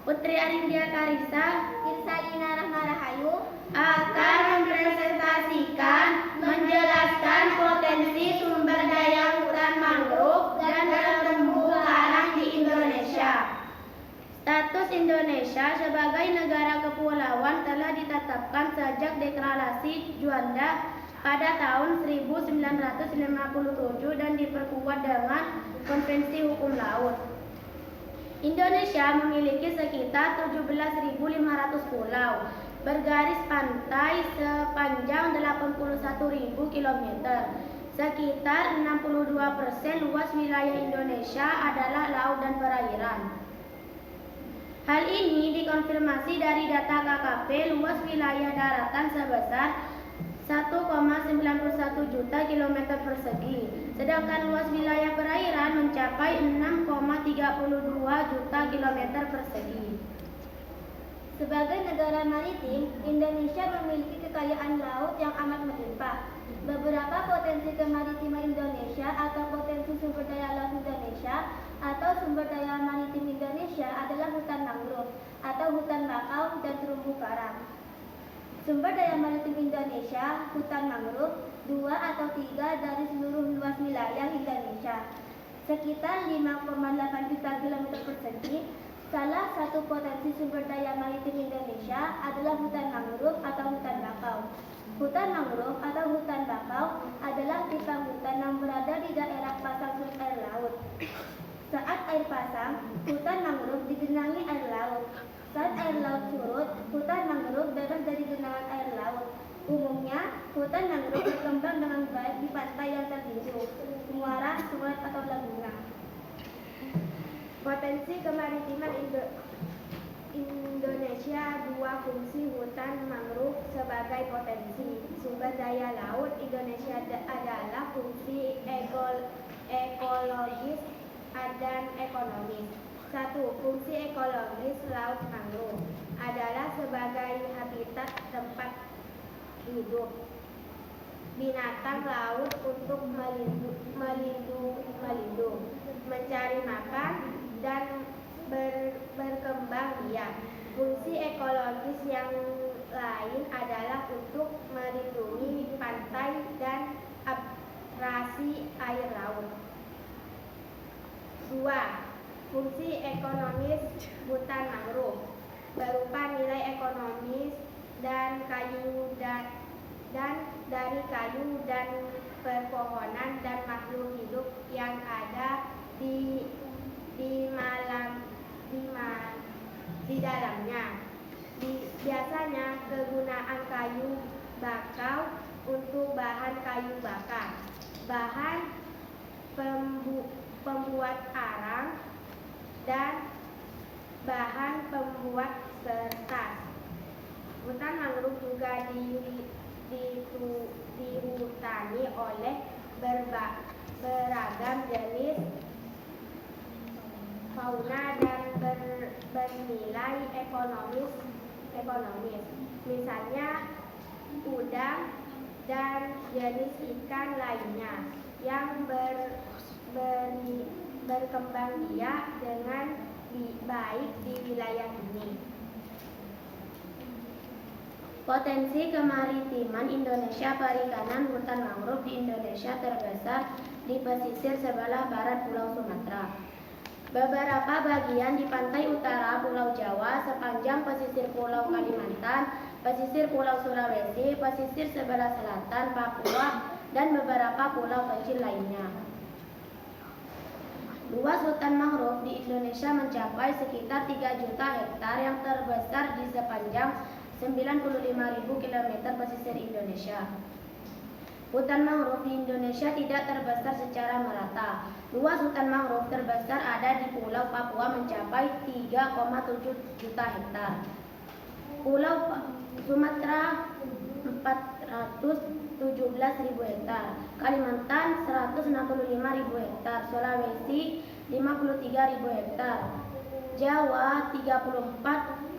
Putri Arindia Karissa Irsalina Rahma Rahayu akan mempresentasikan menjelaskan potensi sumber daya hutan mangrove dan terumbu karang di Indonesia. Status Indonesia sebagai negara kepulauan telah ditetapkan sejak Deklarasi Juanda pada tahun 1957 dan diperkuat dengan Konvensi Hukum Laut. Indonesia memiliki sekitar 17.500 pulau, bergaris pantai sepanjang 81.000 km. Sekitar 62% luas wilayah Indonesia adalah laut dan perairan. Hal ini dikonfirmasi dari data KKP luas wilayah daratan sebesar 1,91 juta kilometer persegi, sedangkan luas wilayah perairan mencapai 6,32 juta kilometer persegi. Sebagai negara maritim, Indonesia memiliki kekayaan laut yang amat melimpah. Beberapa potensi kemaritiman Indonesia atau potensi sumber daya laut Indonesia atau sumber daya maritim Indonesia adalah hutan mangrove atau hutan bakau dan terumbu karang. Sumber daya maritim Indonesia, hutan mangrove, 2 atau 3 dari seluruh luas wilayah Indonesia, sekitar 5,8 juta kilometer persegi. Salah satu potensi sumber daya maritim Indonesia adalah hutan mangrove atau hutan bakau. Hutan mangrove atau hutan bakau adalah tipe hutan yang berada di daerah pasang surut air laut. Saat air pasang, hutan mangrove digenangi air laut. Saat air laut surut, hutan mangrove bebas dari genangan air laut. Umumnya, hutan mangrove berkembang dengan baik di pantai yang tertinju, muara, sungai atau laguna. Potensi kemaritiman Indonesia. 2. Fungsi hutan mangrove sebagai potensi sumber daya laut Indonesia adalah fungsi ekologis dan ekonomis. 1. Fungsi ekologis laut mangrove adalah sebagai habitat tempat hidup binatang laut untuk melindung, mencari makan, dan berkembang biak. Fungsi ekologis yang lain adalah untuk melindungi pantai dan abrasi air laut. 2. Fungsi ekonomis hutan mangrove berupa nilai ekonomis dan dari kayu dan pepohonan dan makhluk hidup yang ada di dalamnya. Biasanya kegunaan kayu bakau untuk bahan kayu bakar, bahan pembuat arang, dan bahan pembuat kertas. Hutan mangrove juga dihutani oleh beragam jenis fauna dan bernilai ekonomis, misalnya udang dan jenis ikan lainnya yang berkembang biak dengan baik di wilayah ini. Potensi kemaritiman Indonesia. Perikanan hutan mangrove di Indonesia terbesar di pesisir sebelah barat Pulau Sumatera. Beberapa bagian di pantai utara Pulau Jawa, sepanjang pesisir Pulau Kalimantan, pesisir Pulau Sulawesi, pesisir sebelah selatan Papua, dan beberapa pulau kecil lainnya. Luas hutan mangrove di Indonesia mencapai sekitar 3 juta hektar yang terbesar di sepanjang 95.000 km pesisir Indonesia. Hutan mangrove di Indonesia tidak terbesar secara merata. Luas hutan mangrove terbesar ada di Pulau Papua mencapai 3,7 juta hektar. Pulau Sumatera 417.000 hektar, Kalimantan 165.000 hektar, Sulawesi 53.000 hektar, Jawa 34,4.000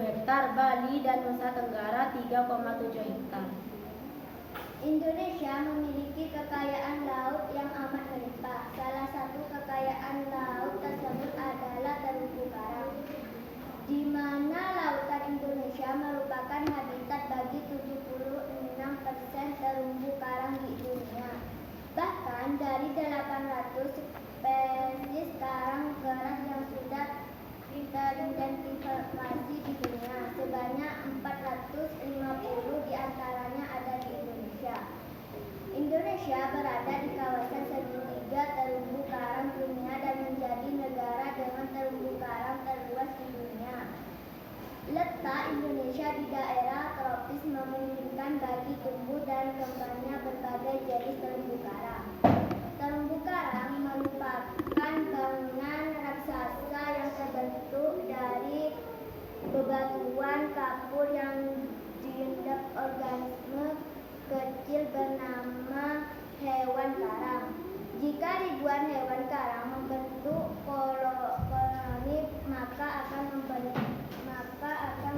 hektar, Bali dan Nusa Tenggara 3,7 hektar. Indonesia memiliki kekayaan laut yang amat melimpah. Salah satu kekayaan laut tersebut adalah terumbu karang. di mana lautan Indonesia merupakan habitat bagi 76% terumbu karang di dunia. Bahkan dari 800 spesies karang garang yang sudah teridentifikasi di dunia, sebanyak 450 diantaranya ada di Indonesia. Indonesia berada di kawasan segitiga terumbu karang dunia dan menjadi negara dengan terumbu karang terluas di dunia. Letak Indonesia di daerah tropis memungkinkan bagi tumbuh dan kembangnya berbagai jenis terumbu karang. Terumbu karang merupakan bangunan raksasa yang terbentuk dari bebatuan kapur yang diendap organisme kecil bernama hewan karang. Jika ribuan hewan karang membentuk koloni, maka akan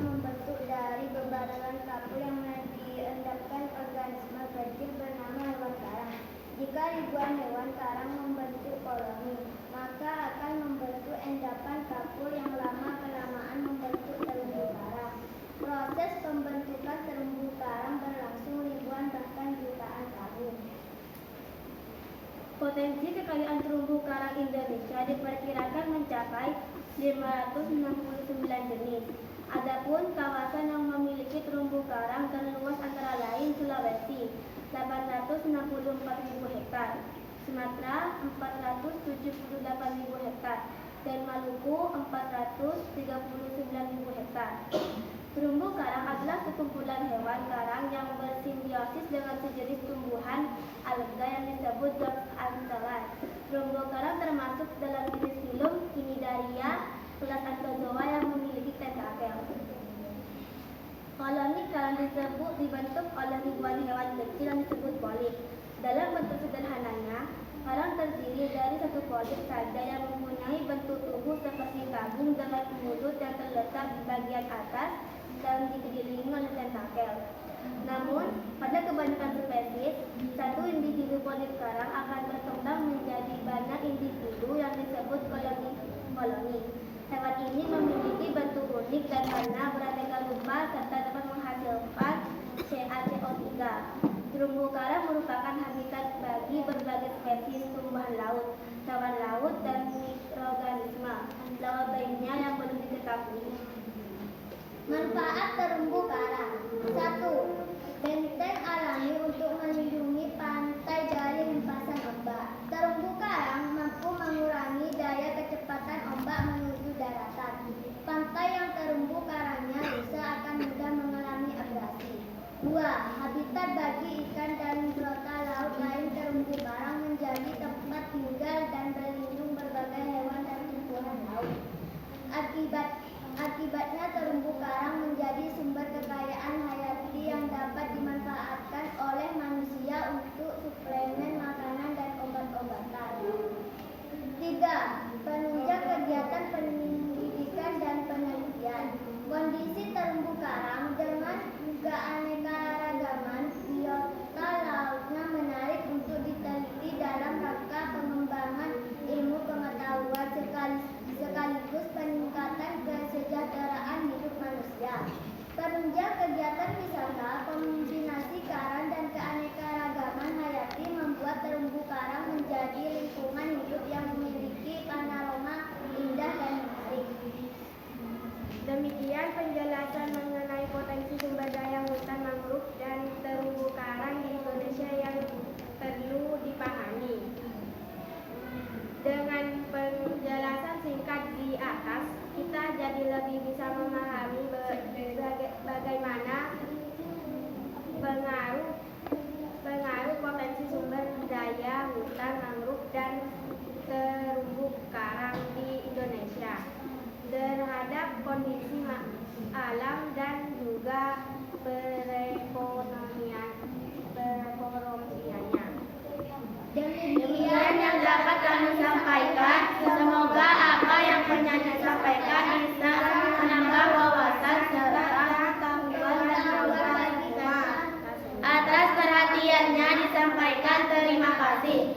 membentuk dari bebatuan kapur yang diendapkan organisme kecil bernama hewan karang. Jika ribuan hewan karang membentuk koloni, maka akan membentuk endapan kapur yang lama-kelamaan membentuk terumbu karang. Proses pembentukan terumbu karang berlangsung ribuan bahkan jutaan tahun. Potensi kekayaan terumbu karang Indonesia diperkirakan mencapai 569 jenis. Adapun kawasan yang memiliki terumbu karang terluas antara lain Sulawesi 864.000 hektar, Sumatera 478.000 hektar, dan Maluku 439.000 hektar. Terumbu karang adalah sekumpulan hewan karang yang bersimbiosis dengan sejenis tumbuhan alga yang disebut zooxanthellae. Terumbu karang termasuk dalam jenis filum Cnidaria, kelas Anthozoa yang memiliki tentakel. Koloni karang dibentuk oleh ribuan hewan kecil yang disebut polip. Dalam bentuk sederhananya, karang terdiri dari satu polip saja yang mempunyai bentuk tubuh seperti tabung dengan mulut yang terletak di bagian atas dan dikelilingi oleh tentakel. Namun, pada kebanyakan spesies, satu individu polip karang akan berkembang menjadi banyak individu yang disebut koloni. Hewan ini memiliki bentuk unik dan warna beraneka rupa serta dapat menghasilkan CaCO3. Terumbu karang merupakan habitat bagi berbagai spesies tumbuhan laut, hewan laut, dan mikroorganisme laut lainnya yang belum diketahui. Manfaat terumbu karang: 1. Benteng alami untuk melindungi pantai dari hempasan ombak. Terumbu karang mampu mengurangi daya kecepatan ombak menuju daratan. Pantai yang terumbu karangnya rusak akan mudah mengalami abrasi. 2. Habitat bagi ikan dan biota laut lain. Terumbu karang menjadi tempat tinggal dan berlindung berbagai hewan dan tumbuhan laut. Akibatnya terumbu karang menjadi sumber kekayaan hayati yang dapat dimanfaatkan oleh manusia untuk suplemen makanan dan obat-obatan. 3. Penunjang kegiatan pendidikan dan penelitian. Kondisi terumbu karang dengan keanekaragaman biota lautnya menarik untuk diteliti dalam rangka pengembangan ilmu pengetahuan sekaligus peningkatan kesejahteraan hidup manusia. Penunjang kegiatan wisata, kombinasi karang dan keanekaragaman hayati membuat terumbu karang menjadi lingkungan hidup yang memiliki panorama indah dan menarik. Demikian penjelasan mengenai potensi sumber daya hutan mangrove dan terumbu karang di Indonesia yang perlu dipahami. Dengan penjelasan singkat di atas, kita jadi lebih bisa memahami bagaimana pengaruh potensi sumber daya hutan mangrove dan terumbu karang di Indonesia terhadap kondisi alam dan juga perekonomiannya. Demikian yang dapat kami sampaikan. Semoga apa yang pernah disampaikan bisa menambah wawasan serta pengetahuan dan pengetahuan kita. Atas perhatiannya disampaikan, terima kasih.